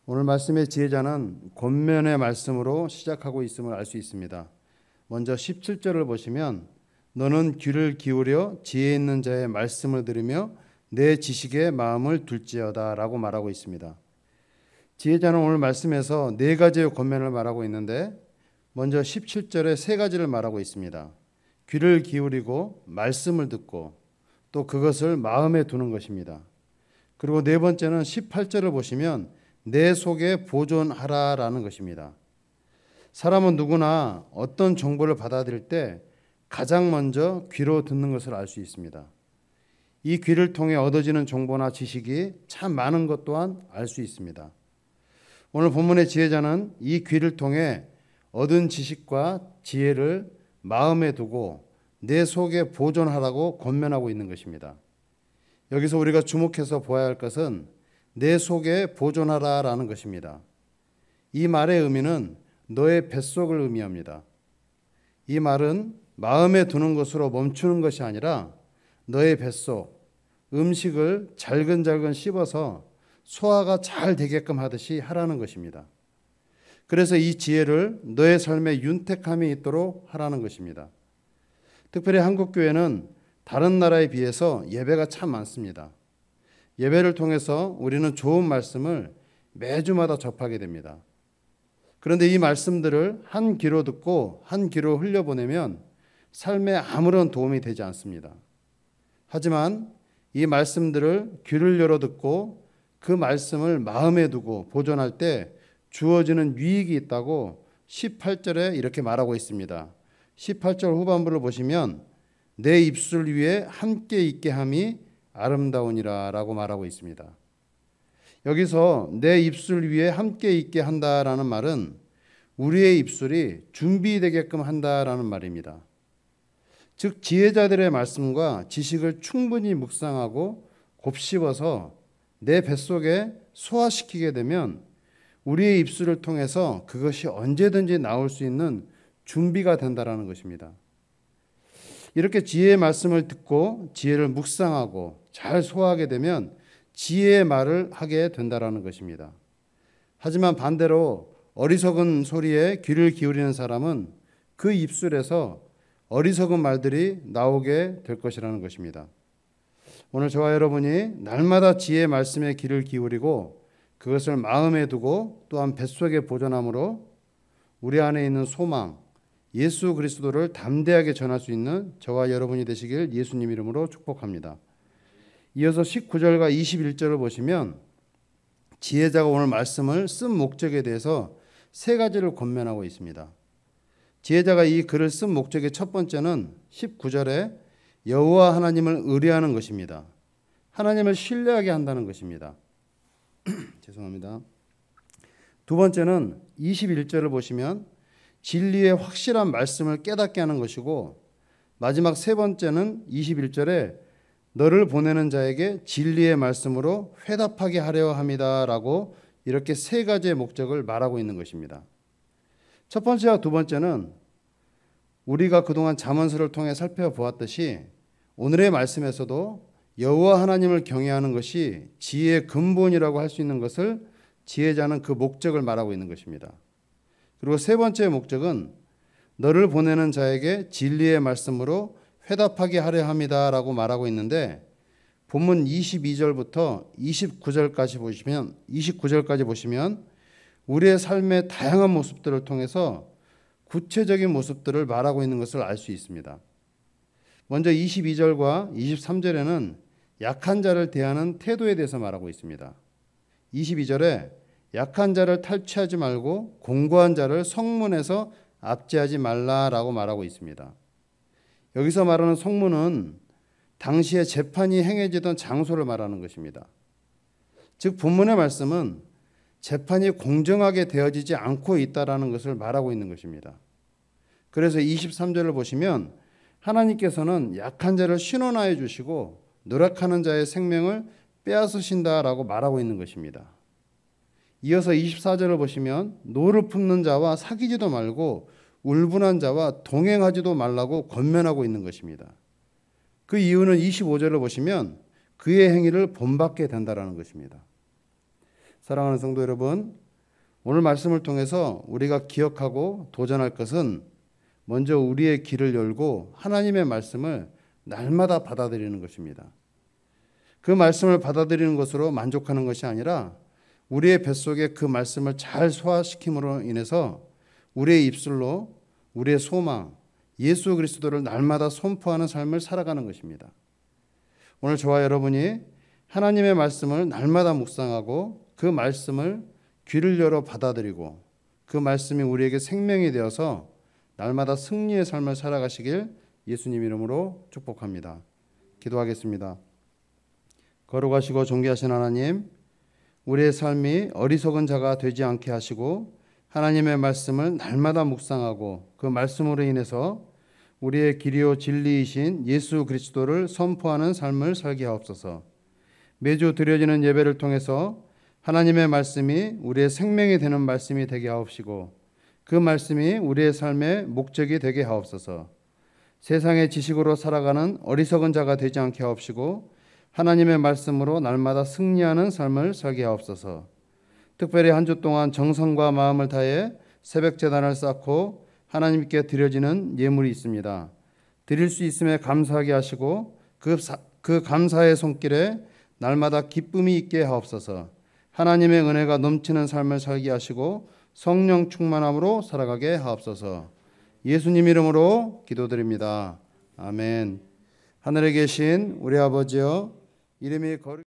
오늘 말씀의 지혜자는 권면의 말씀으로 시작하고 있음을 알 수 있습니다. 먼저 17절을 보시면 너는 귀를 기울여 지혜 있는 자의 말씀을 들으며 내 지식에 마음을 둘지어다 라고 말하고 있습니다. 지혜자는 오늘 말씀에서 네 가지의 권면을 말하고 있는데 먼저 17절에 세 가지를 말하고 있습니다. 귀를 기울이고 말씀을 듣고 또 그것을 마음에 두는 것입니다. 그리고 네 번째는 18절을 보시면 내 속에 보존하라라는 것입니다. 사람은 누구나 어떤 정보를 받아들일 때 가장 먼저 귀로 듣는 것을 알 수 있습니다. 이 귀를 통해 얻어지는 정보나 지식이 참 많은 것 또한 알 수 있습니다. 오늘 본문의 지혜자는 이 귀를 통해 얻은 지식과 지혜를 마음에 두고 내 속에 보존하라고 권면하고 있는 것입니다. 여기서 우리가 주목해서 보아야 할 것은 내 속에 보존하라라는 것입니다. 이 말의 의미는 너의 뱃속을 의미합니다. 이 말은 마음에 두는 것으로 멈추는 것이 아니라 너의 뱃속, 음식을 잘근잘근 씹어서 소화가 잘 되게끔 하듯이 하라는 것입니다. 그래서 이 지혜를 너의 삶에 윤택함이 있도록 하라는 것입니다. 특별히 한국교회는 다른 나라에 비해서 예배가 참 많습니다. 예배를 통해서 우리는 좋은 말씀을 매주마다 접하게 됩니다. 그런데 이 말씀들을 한 귀로 듣고 한 귀로 흘려보내면 삶에 아무런 도움이 되지 않습니다. 하지만 이 말씀들을 귀를 열어 듣고 그 말씀을 마음에 두고 보존할 때 주어지는 유익이 있다고 18절에 이렇게 말하고 있습니다. 18절 후반부를 보시면 내 입술 위에 함께 있게 함이 아름다우니라 라고 말하고 있습니다. 여기서 내 입술 위에 함께 있게 한다라는 말은 우리의 입술이 준비되게끔 한다라는 말입니다. 즉 지혜자들의 말씀과 지식을 충분히 묵상하고 곱씹어서 내 뱃속에 소화시키게 되면 우리의 입술을 통해서 그것이 언제든지 나올 수 있는 준비가 된다라는 것입니다. 이렇게 지혜의 말씀을 듣고 지혜를 묵상하고 잘 소화하게 되면 지혜의 말을 하게 된다라는 것입니다. 하지만 반대로 어리석은 소리에 귀를 기울이는 사람은 그 입술에서 어리석은 말들이 나오게 될 것이라는 것입니다. 오늘 저와 여러분이 날마다 지혜의 말씀에 귀를 기울이고 그것을 마음에 두고 또한 뱃속에 보존함으로 우리 안에 있는 소망, 예수 그리스도를 담대하게 전할 수 있는 저와 여러분이 되시길 예수님 이름으로 축복합니다. 이어서 19절과 21절을 보시면 지혜자가 오늘 말씀을 쓴 목적에 대해서 세 가지를 권면하고 있습니다. 지혜자가 이 글을 쓴 목적의 첫 번째는 19절에 여호와 하나님을 의뢰하는 것입니다. 하나님을 신뢰하게 한다는 것입니다. 죄송합니다. 두 번째는 21절을 보시면 진리의 확실한 말씀을 깨닫게 하는 것이고 마지막 세 번째는 21절에 너를 보내는 자에게 진리의 말씀으로 회답하게 하려 함이다라고 이렇게 세 가지의 목적을 말하고 있는 것입니다. 첫 번째와 두 번째는 우리가 그동안 잠언서를 통해 살펴보았듯이 오늘의 말씀에서도 여호와 하나님을 경외하는 것이 지혜의 근본이라고 할 수 있는 것을 지혜자는 그 목적을 말하고 있는 것입니다. 그리고 세 번째 목적은 너를 보내는 자에게 진리의 말씀으로 회답하게 하려 함이다라고 말하고 있는데 본문 22절부터 29절까지 보시면 우리의 삶의 다양한 모습들을 통해서 구체적인 모습들을 말하고 있는 것을 알 수 있습니다. 먼저 22절과 23절에는 약한 자를 대하는 태도에 대해서 말하고 있습니다. 22절에 약한 자를 탈취하지 말고 공고한 자를 성문에서 압제하지 말라라고 말하고 있습니다. 여기서 말하는 성문은 당시에 재판이 행해지던 장소를 말하는 것입니다. 즉 본문의 말씀은 재판이 공정하게 되어지지 않고 있다라는 것을 말하고 있는 것입니다. 그래서 23절을 보시면 하나님께서는 약한 자를 신원하여 주시고 노력하는 자의 생명을 빼앗으신다라고 말하고 있는 것입니다. 이어서 24절을 보시면 노를 품는 자와 사귀지도 말고 울분한 자와 동행하지도 말라고 권면하고 있는 것입니다. 그 이유는 25절을 보시면 그의 행위를 본받게 된다라는 것입니다. 사랑하는 성도 여러분, 오늘 말씀을 통해서 우리가 기억하고 도전할 것은 먼저 우리의 귀를 열고 하나님의 말씀을 날마다 받아들이는 것입니다. 그 말씀을 받아들이는 것으로 만족하는 것이 아니라 우리의 뱃속에 그 말씀을 잘 소화시킴으로 인해서 우리의 입술로 우리의 소망, 예수 그리스도를 날마다 선포하는 삶을 살아가는 것입니다. 오늘 저와 여러분이 하나님의 말씀을 날마다 묵상하고 그 말씀을 귀를 열어 받아들이고 그 말씀이 우리에게 생명이 되어서 날마다 승리의 삶을 살아가시길 예수님 이름으로 축복합니다. 기도하겠습니다. 거룩하시고 존귀하신 하나님, 우리의 삶이 어리석은 자가 되지 않게 하시고 하나님의 말씀을 날마다 묵상하고 그 말씀으로 인해서 우리의 길이요 진리이신 예수 그리스도를 선포하는 삶을 살게 하옵소서. 매주 드려지는 예배를 통해서 하나님의 말씀이 우리의 생명이 되는 말씀이 되게 하옵시고 그 말씀이 우리의 삶의 목적이 되게 하옵소서. 세상의 지식으로 살아가는 어리석은 자가 되지 않게 하옵시고 하나님의 말씀으로 날마다 승리하는 삶을 살게 하옵소서. 특별히 한 주 동안 정성과 마음을 다해 새벽 제단을 쌓고 하나님께 드려지는 예물이 있습니다. 드릴 수 있음에 감사하게 하시고 그 감사의 손길에 날마다 기쁨이 있게 하옵소서. 하나님의 은혜가 넘치는 삶을 살게 하시고 성령 충만함으로 살아가게 하옵소서. 예수님 이름으로 기도드립니다. 아멘. 하늘에 계신 우리 아버지여, 이름이 거룩